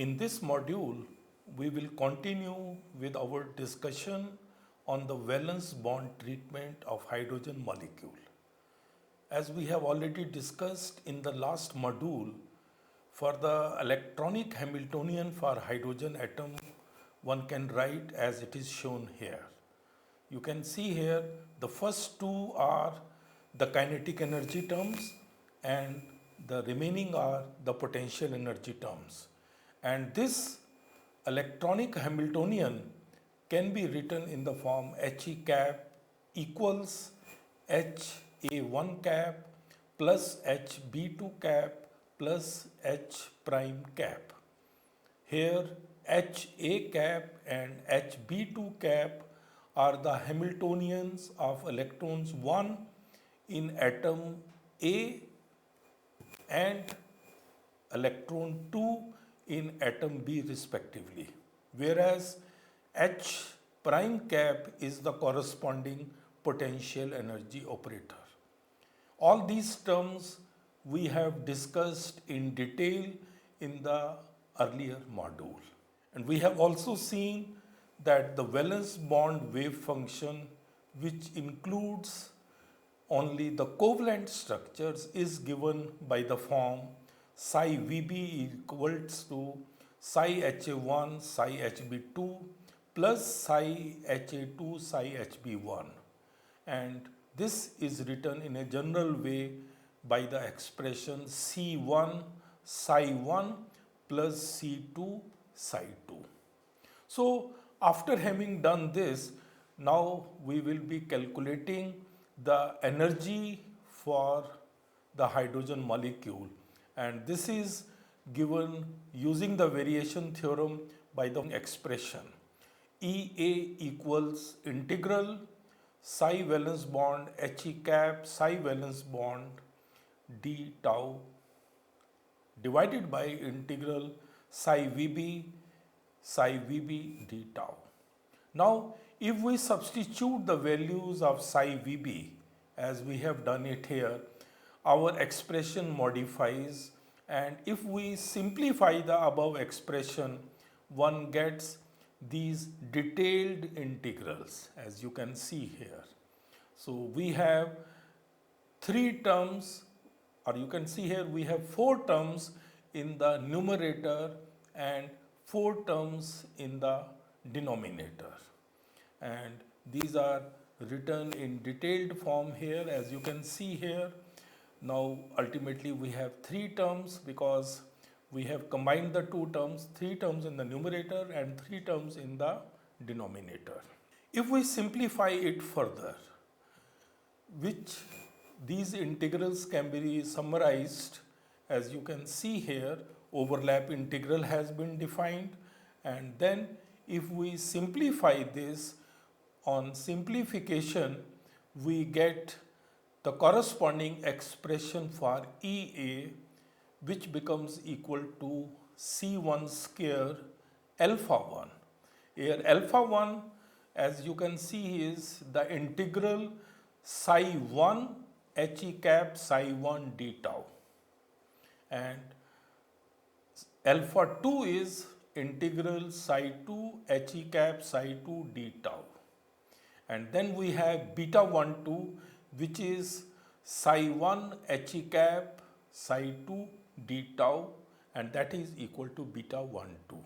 In this module, we will continue with our discussion on the valence bond treatment of hydrogen molecule. As we have already discussed in the last module, for the electronic Hamiltonian for hydrogen atom, one can write as it is shown here. You can see here the first two are the kinetic energy terms and the remaining are the potential energy terms. And this electronic Hamiltonian can be written in the form He cap equals Ha1 cap plus Hb2 cap plus H prime cap. Here Ha cap and Hb2 cap are the Hamiltonians of electrons 1 in atom A and electron 2 in atom B respectively, whereas H prime cap is the corresponding potential energy operator. All these terms we have discussed in detail in the earlier module. And we have also seen that the valence bond wave function, which includes only the covalent structures, is given by the form psi Vb equals to psi Ha1 psi Hb2 plus psi Ha2 psi Hb1. And this is written in a general way by the expression C1 psi 1 plus C2 psi 2. So after having done this, now we will be calculating the energy for the hydrogen molecule, and this is given using the variation theorem by the expression Ea equals integral psi valence bond He cap psi valence bond d tau divided by integral psi Vb d tau. Now, if we substitute the values of psi Vb as we have done it here, our expression modifies, and if we simplify the above expression, one gets these detailed integrals as you can see here. So we have three terms, or you can see here we have four terms in the numerator and four terms in the denominator, and these are written in detailed form here as you can see here. Now ultimately we have three terms because we have combined the two terms, three terms in the numerator and three terms in the denominator. If we simplify it further, which these integrals can be summarized as you can see here, overlap integral has been defined, and then if we simplify this, on simplification we get the corresponding expression for Ea, which becomes equal to C1 square alpha 1. Here alpha 1 as you can see is the integral psi 1 He cap psi 1 d tau, and alpha 2 is integral psi 2 He cap psi 2 d tau, and then we have beta 1 2 which is psi 1 He cap psi 2 d tau, and that is equal to beta 1 2.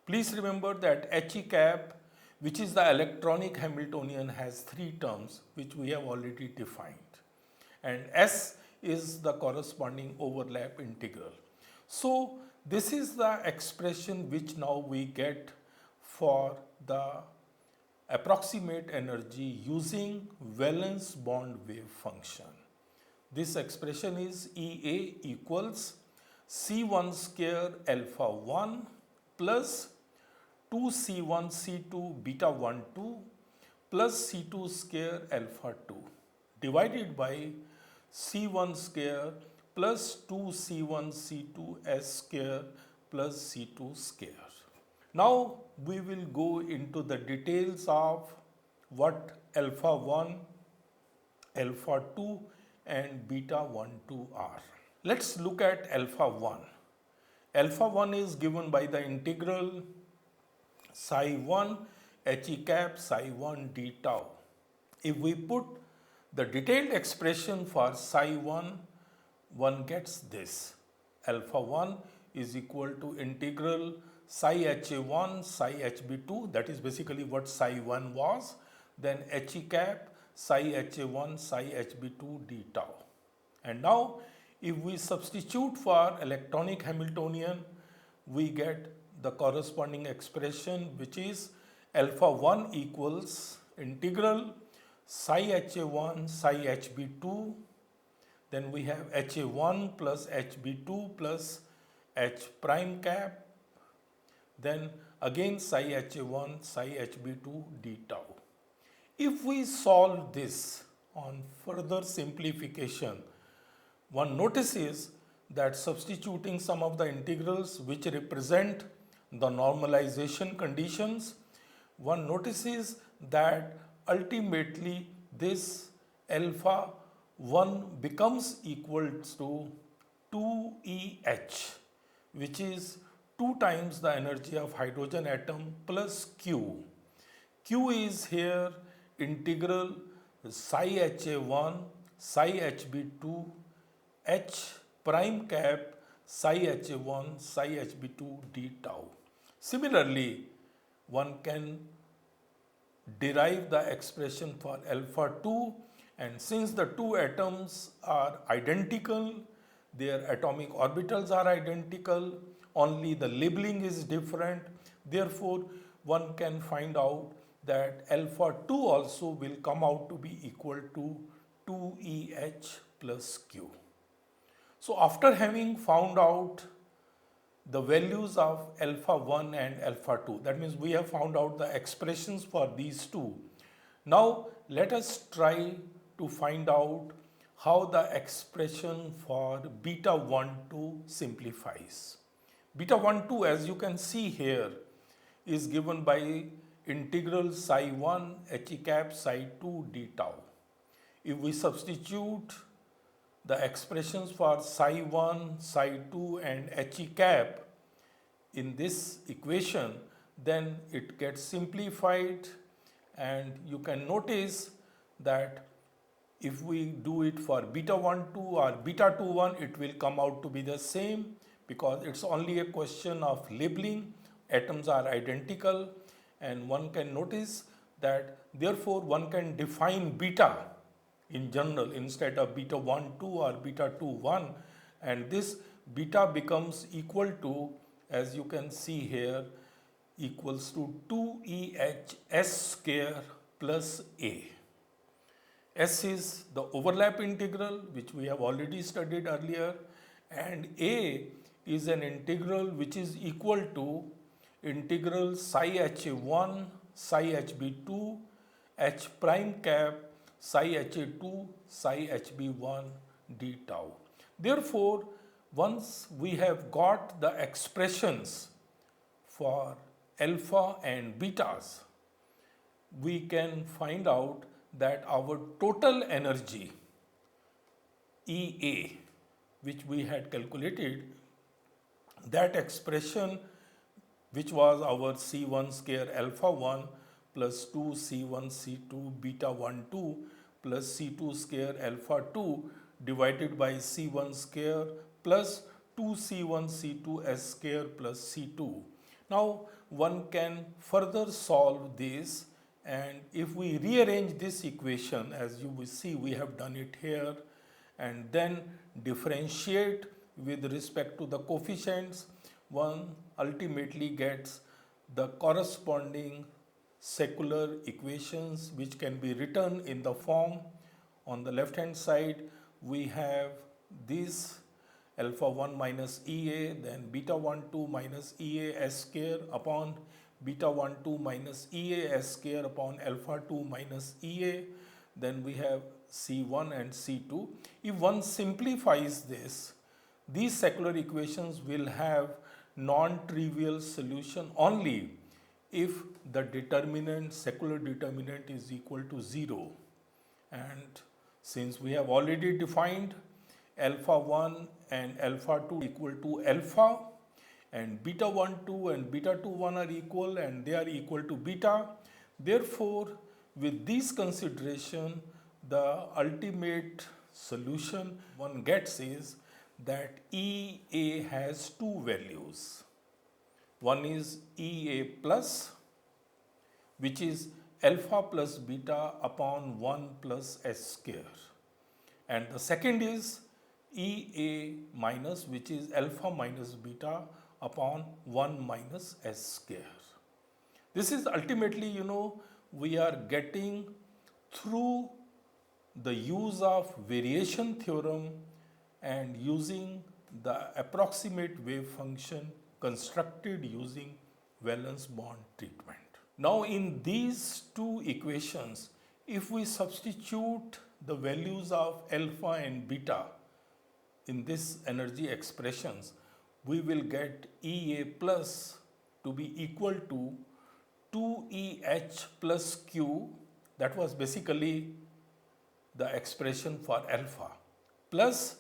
Please remember that He cap, which is the electronic Hamiltonian, has three terms which we have already defined, and S is the corresponding overlap integral. So this is the expression which now we get for the approximate energy using valence bond wave function. This expression is Ea equals C1 square alpha 1 plus 2C1 C2 beta 1 2 plus C2 square alpha 2 divided by C1 square plus 2C1 C2 S square plus C2 square. Now we will go into the details of what alpha 1, alpha 2 and beta 1 2 are. Let's look at alpha 1. Alpha 1 is given by the integral psi 1 he cap psi 1 d tau. If we put the detailed expression for psi 1, one gets this. Alpha 1 is equal to integral psi ha1 psi hb2, that is basically what psi 1 was, then he cap psi ha1 psi hb2 d tau. And now if we substitute for electronic Hamiltonian, we get the corresponding expression, which is alpha 1 equals integral psi ha1 psi hb2, then we have ha1 plus hb2 plus h prime cap, then again psi ha1 psi hb2 d tau. If we solve this on further simplification, one notices that substituting some of the integrals which represent the normalization conditions, one notices that ultimately this alpha 1 becomes equal to 2EH, which is 2 times the energy of hydrogen atom plus Q. Q is here integral psi ha1 psi hb2 h prime cap psi ha1 psi hb2 d tau. Similarly, one can derive the expression for alpha 2, and since the two atoms are identical, their atomic orbitals are identical, only the labeling is different. Therefore, one can find out that alpha 2 also will come out to be equal to 2EH plus Q. So after having found out the values of alpha 1 and alpha 2, that means we have found out the expressions for these two. Now let us try to find out how the expression for beta 1 2 simplifies. Beta 1 2, as you can see here, is given by integral psi 1 he cap psi 2 d tau. If we substitute the expressions for psi 1, psi 2 and he cap in this equation, then it gets simplified, and you can notice that if we do it for beta 1 2 or beta 2 1, it will come out to be the same, because it's only a question of labeling. Atoms are identical, and one can notice that therefore one can define beta in general instead of beta 1 2 or beta 2 1, and this beta becomes equal to, as you can see here, equals to 2EH s square plus A. S is the overlap integral, which we have already studied earlier, and A is an integral which is equal to integral psi ha1 psi hb2 h prime cap psi ha2 psi hb1 d tau. Therefore, once we have got the expressions for alpha and betas, we can find out that our total energy EA, which we had calculated, that expression, which was our C1 square alpha 1 plus 2 C1 C2 beta 1 2 plus C2 square alpha 2 divided by C1 square plus 2 C1 C2 S square plus C2. Now one can further solve this, and if we rearrange this equation, as you will see we have done it here, and then differentiate with respect to the coefficients, one ultimately gets the corresponding secular equations, which can be written in the form. On the left hand side we have this alpha 1 minus EA, then beta 1 2 minus EA s square upon beta 1 2 minus EA s square upon alpha 2 minus EA, then we have C1 and C2. If one simplifies this, these secular equations will have non-trivial solution only if the determinant, secular determinant, is equal to 0. And since we have already defined alpha 1 and alpha 2 equal to alpha, and beta 1 2 and beta 2 1 are equal and they are equal to beta. Therefore, with these consideration, the ultimate solution one gets is that EA has two values. One is EA plus, which is alpha plus beta upon 1 plus s square. And the second is EA minus, which is alpha minus beta upon 1 minus s square. This is ultimately, we are getting through the use of variation theorem and using the approximate wave function constructed using valence bond treatment. Now, in these two equations, if we substitute the values of alpha and beta in this energy expressions, we will get EA plus to be equal to 2EH plus Q, that was basically the expression for alpha, plus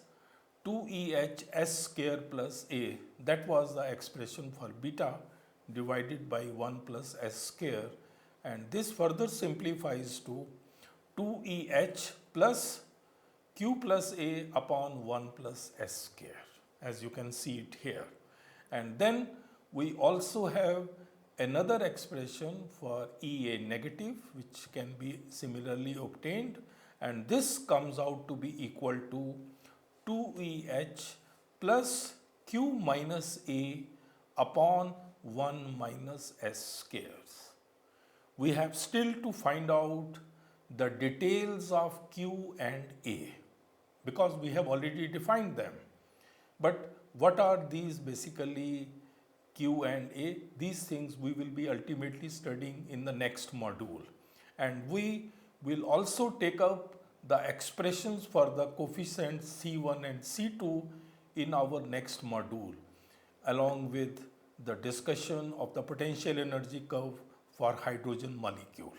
2EH s square plus A, that was the expression for beta, divided by 1 plus s square, and this further simplifies to 2EH plus Q plus A upon 1 plus s square, as you can see it here. And then we also have another expression for EA negative, which can be similarly obtained, and this comes out to be equal to 2EH plus Q minus A upon 1 minus s squares. We have still to find out the details of Q and A because we have already defined them. But what are these basically Q and A? These things we will be ultimately studying in the next module. And we will also take up the expressions for the coefficients C1 and C2 in our next module, along with the discussion of the potential energy curve for hydrogen molecule.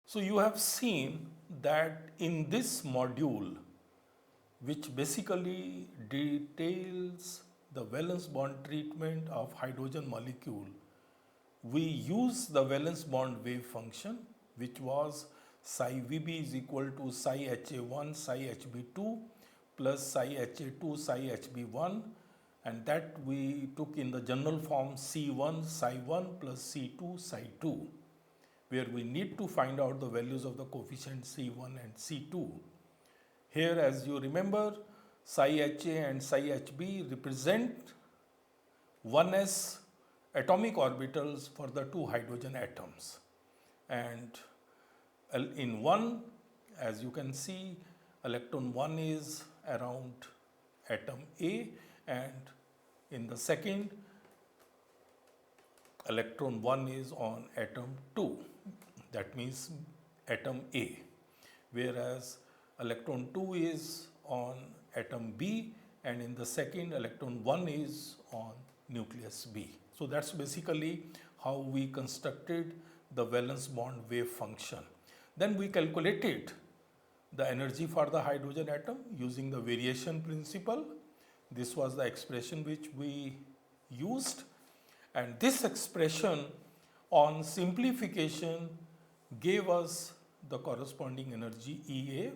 So you have seen that in this module, which basically details the valence bond treatment of hydrogen molecule, we use the valence bond wave function, which was psi Vb is equal to psi Ha1 psi Hb2 plus psi Ha2 psi Hb1, and that we took in the general form C1 psi 1 plus C2 psi 2, where we need to find out the values of the coefficient C1 and C2. Here, as you remember, psi Ha and psi Hb represent 1s atomic orbitals for the two hydrogen atoms. And in one, as you can see, electron 1 is around atom A, and in the second, electron 1 is on atom 2, that means atom A, whereas electron 2 is on atom B, and in the second, electron 1 is on nucleus B. So that's basically how we constructed the valence bond wave function. Then we calculated the energy for the hydrogen atom using the variation principle. This was the expression which we used, and this expression on simplification gave us the corresponding energy EA,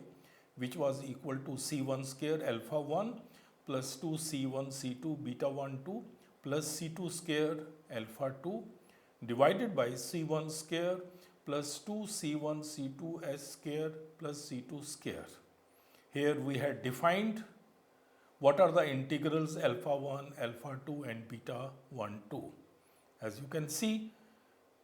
which was equal to C1 square alpha 1 plus 2 C1 C2 beta 1 2 plus C2 square alpha 2 divided by C1 square plus 2 C1 C2 S square plus C2 square. Here we had defined what are the integrals alpha 1, alpha 2 and beta 1, 2. As you can see,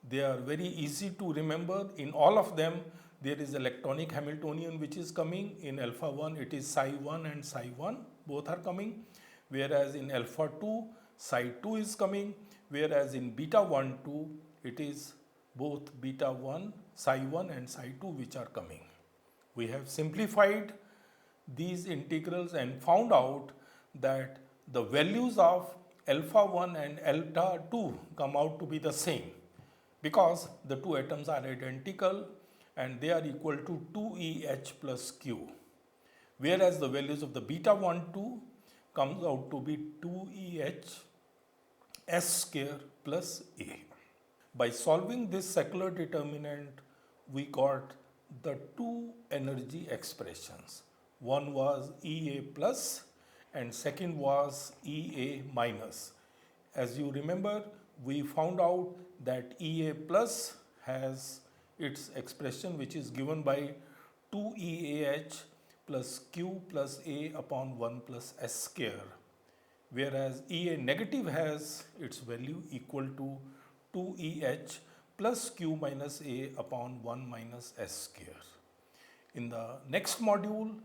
they are very easy to remember. In all of them, there is electronic Hamiltonian which is coming. In alpha 1, it is psi 1 and psi 1, both are coming. Whereas in alpha 2, psi 2 is coming. Whereas in beta 1, 2, it is both beta 1, psi 1 and psi 2 which are coming. We have simplified these integrals and found out that the values of alpha 1 and alpha 2 come out to be the same because the two atoms are identical and they are equal to 2EH plus Q. whereas the values of the beta 1, 2 comes out to be 2EH S square plus A. By solving this secular determinant, we got the two energy expressions. One was EA plus and second was EA minus. As you remember, we found out that EA plus has its expression which is given by 2EAH plus Q plus A upon 1 plus S square, whereas EA negative has its value equal to 2EH plus Q minus A upon 1 minus S square. In the next module,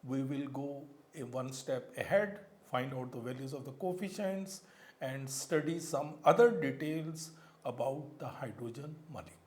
we will go one step ahead, find out the values of the coefficients and study some other details about the hydrogen molecule.